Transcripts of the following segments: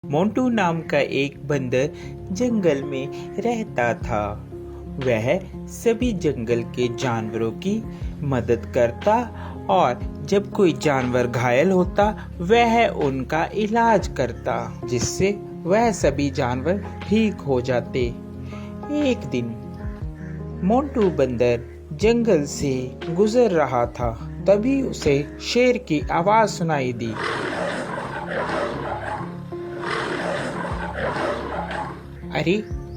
मोंटू नाम का एक बंदर जंगल में रहता था। वह सभी जंगल के जानवरों की मदद करता और जब कोई जानवर घायल होता वह उनका इलाज करता, जिससे वह सभी जानवर ठीक हो जाते। एक दिन मोंटू बंदर जंगल से गुजर रहा था, तभी उसे शेर की आवाज सुनाई दी। अरे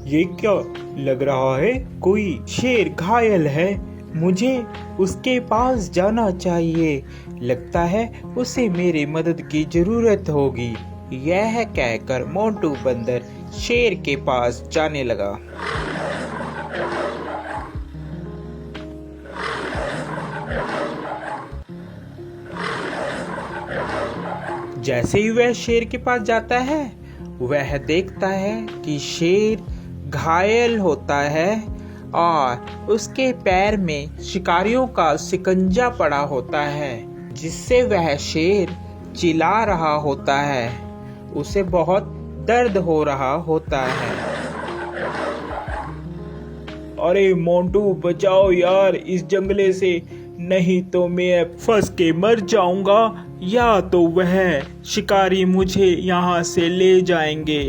ये क्या लग रहा है, कोई शेर घायल है, मुझे उसके पास जाना चाहिए। लगता है उसे मेरी मदद की जरूरत होगी। यह कहकर मोंटू बंदर शेर के पास जाने लगा। जैसे ही वह शेर के पास जाता है वह देखता है कि शेर घायल होता है और उसके पैर में शिकारियों का शिकंजा पड़ा होता है, जिससे वह शेर चिल्ला रहा होता है। उसे बहुत दर्द हो रहा होता है। अरे मोंटू बचाओ यार इस जंगले से, नहीं तो मैं फंस के मर जाऊंगा या तो वह शिकारी मुझे यहाँ से ले जाएंगे।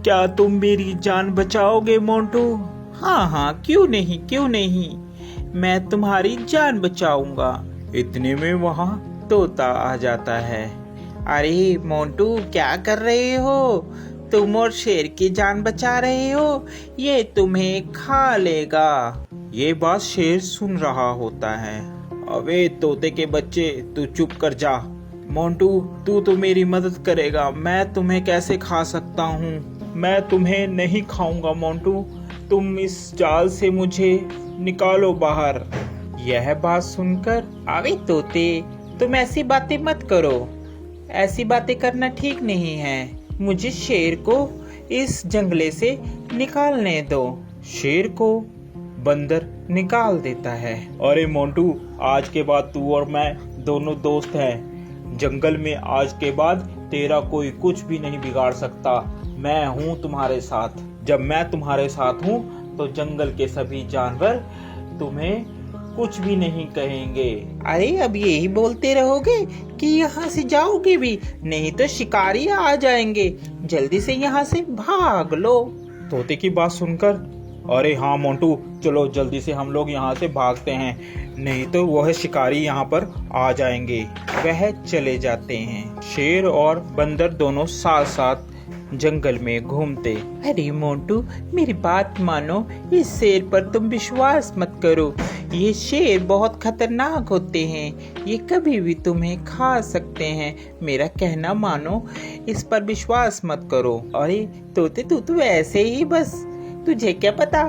क्या तुम मेरी जान बचाओगे मोंटू? हाँ, क्यों नहीं, मैं तुम्हारी जान बचाऊंगा। इतने में वहाँ तोता आ जाता है। अरे मोंटू, क्या कर रहे हो? तुम और शेर की जान बचा रहे हो, ये तुम्हें खा लेगा। ये बात शेर सुन रहा होता है। अबे तोते के बच्चे, तू चुप कर जा। मोंटू तू तो मेरी मदद करेगा, मैं तुम्हें कैसे खा सकता हूँ? मैं तुम्हें नहीं खाऊंगा मोंटू, तुम इस जाल से मुझे निकालो बाहर। यह बात सुनकर, अबे तोते, तुम ऐसी बातें मत करो, ऐसी बातें करना ठीक नहीं है। मुझे शेर को इस जंगले से निकालने दो। शेर को बंदर निकाल देता है। अरे मोंटू, आज के बाद तू और मैं दोनों दोस्त हैं। जंगल में आज के बाद तेरा कोई कुछ भी नहीं बिगाड़ सकता। मैं हूँ तुम्हारे साथ। जब मैं तुम्हारे साथ हूँ तो जंगल के सभी जानवर तुम्हें कुछ भी नहीं कहेंगे। अरे अब यही बोलते रहोगे कि यहाँ से जाओगे भी, नहीं तो शिकारी आ जाएंगे। जल्दी से यहाँ से भाग लो। तोते की बात सुनकर, अरे हाँ मोंटू, चलो जल्दी से हम लोग यहाँ से भागते हैं, नहीं तो वह शिकारी यहाँ पर आ जाएंगे। वह चले जाते हैं। शेर और बंदर दोनों साथ साथ जंगल में घूमते। अरे मोंटू, मेरी बात मानो, इस शेर पर तुम विश्वास मत करो। ये शेर बहुत खतरनाक होते हैं, ये कभी भी तुम्हें खा सकते हैं। मेरा कहना मानो, इस पर विश्वास मत करो। अरे तोते, तू तो ऐसे ही बस, तुझे क्या पता,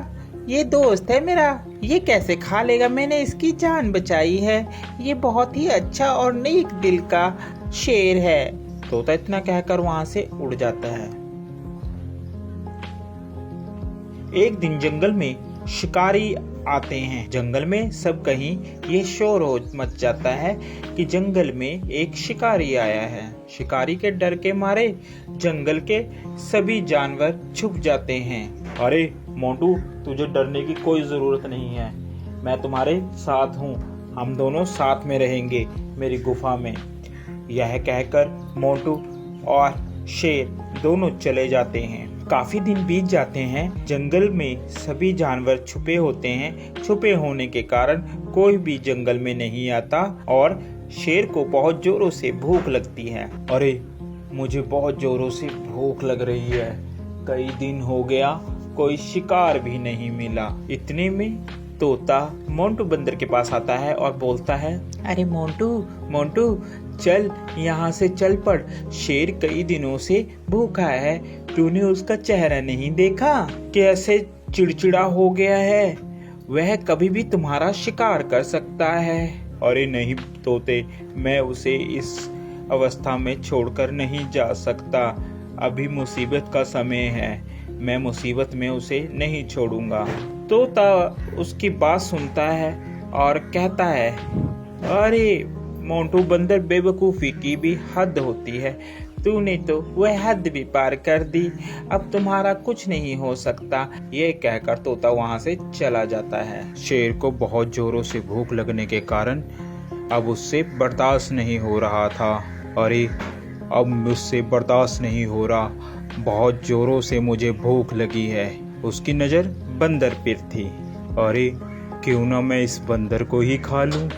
ये दोस्त है मेरा, ये कैसे खा लेगा? मैंने इसकी जान बचाई है। ये बहुत ही अच्छा और नेक दिल का शेर है। तोता इतना कहकर वहां से उड़ जाता है। एक दिन जंगल में शिकारी आते हैं। जंगल में सब कहीं ये शोर हो मच जाता है कि जंगल में एक शिकारी आया है। शिकारी के डर के मारे जंगल के सभी जानवर छुप जाते हैं। अरे मोंटू, तुझे डरने की कोई जरूरत नहीं है, मैं तुम्हारे साथ हूँ, हम दोनों साथ में रहेंगे मेरी गुफा में। यह कहकर मोंटू और शेर दोनों चले जाते हैं। काफी दिन बीत जाते हैं। जंगल में सभी जानवर छुपे होते हैं। छुपे होने के कारण कोई भी जंगल में नहीं आता और शेर को बहुत जोरों से भूख लगती है। अरे मुझे बहुत जोरों से भूख लग रही है, कई दिन हो गया कोई शिकार भी नहीं मिला। इतने में तोता मोंटू बंदर के पास आता है और बोलता है, अरे मोंटू, चल यहाँ से चल पड़। शेर कई दिनों से भूखा है, तूने उसका चेहरा नहीं देखा? कैसे चिड़चिड़ा हो गया है, वह कभी भी तुम्हारा शिकार कर सकता है। अरे नहीं तोते, मैं उसे इस अवस्था में छोड़कर नहीं जा सकता, अभी मुसीबत का समय है, मैं मुसीबत में उसे नहीं छोड़ूंगा। तोता उसकी बात सुनता है और कहता है, अरे मोंटू बंदर, बेवकूफ़ी की भी हद होती है, तूने तो वह हद भी पार कर दी, अब तुम्हारा कुछ नहीं हो सकता। ये कहकर तोता वहाँ से चला जाता है। शेर को बहुत जोरों से भूख लगने के कारण अब उससे बर्दाश्त नहीं हो रहा था। अरे अब मुझसे बर्दाश्त नहीं हो रहा, बहुत जोरों से मुझे भूख लगी है। उसकी नज़र बंदर पर थी। अरे क्यों ना मैं इस बंदर को ही खा लूं।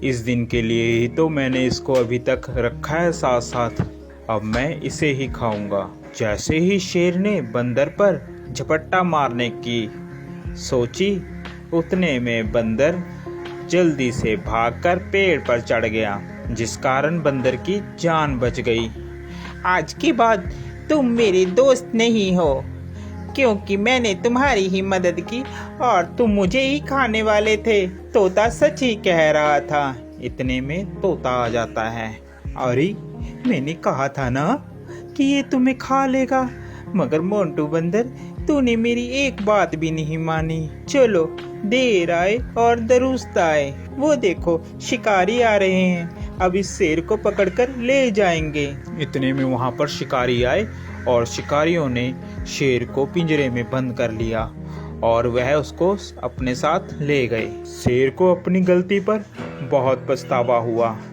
इस दिन के लिए ही तो मैंने इसको अभी तक रखा है साथ साथ, अब मैं इसे ही खाऊंगा। जैसे ही शेर ने बंदर पर झपट्टा मारने की सोची, उतने में बंदर जल्दी से भागकर पेड़ पर चढ़ गया, जिस कारण बंदर की जान बच गई। आज के बाद तुम मेरे दोस्त नहीं हो, क्योंकि मैंने तुम्हारी ही मदद की और तुम मुझे ही खाने वाले थे। तोता सच ही कह रहा था। इतने में तोता आ जाता है। अरे मैंने कहा था ना कि ये तुम्हें खा लेगा, मगर मोंटू बंदर तूने मेरी एक बात भी नहीं मानी। चलो देर आए और दुरुस्त आए, वो देखो शिकारी आ रहे हैं, अब इस शेर को पकड़कर ले जाएंगे। इतने में वहां पर शिकारी आए और शिकारियों ने शेर को पिंजरे में बंद कर लिया और वह उसको अपने साथ ले गए। शेर को अपनी गलती पर बहुत पछतावा हुआ।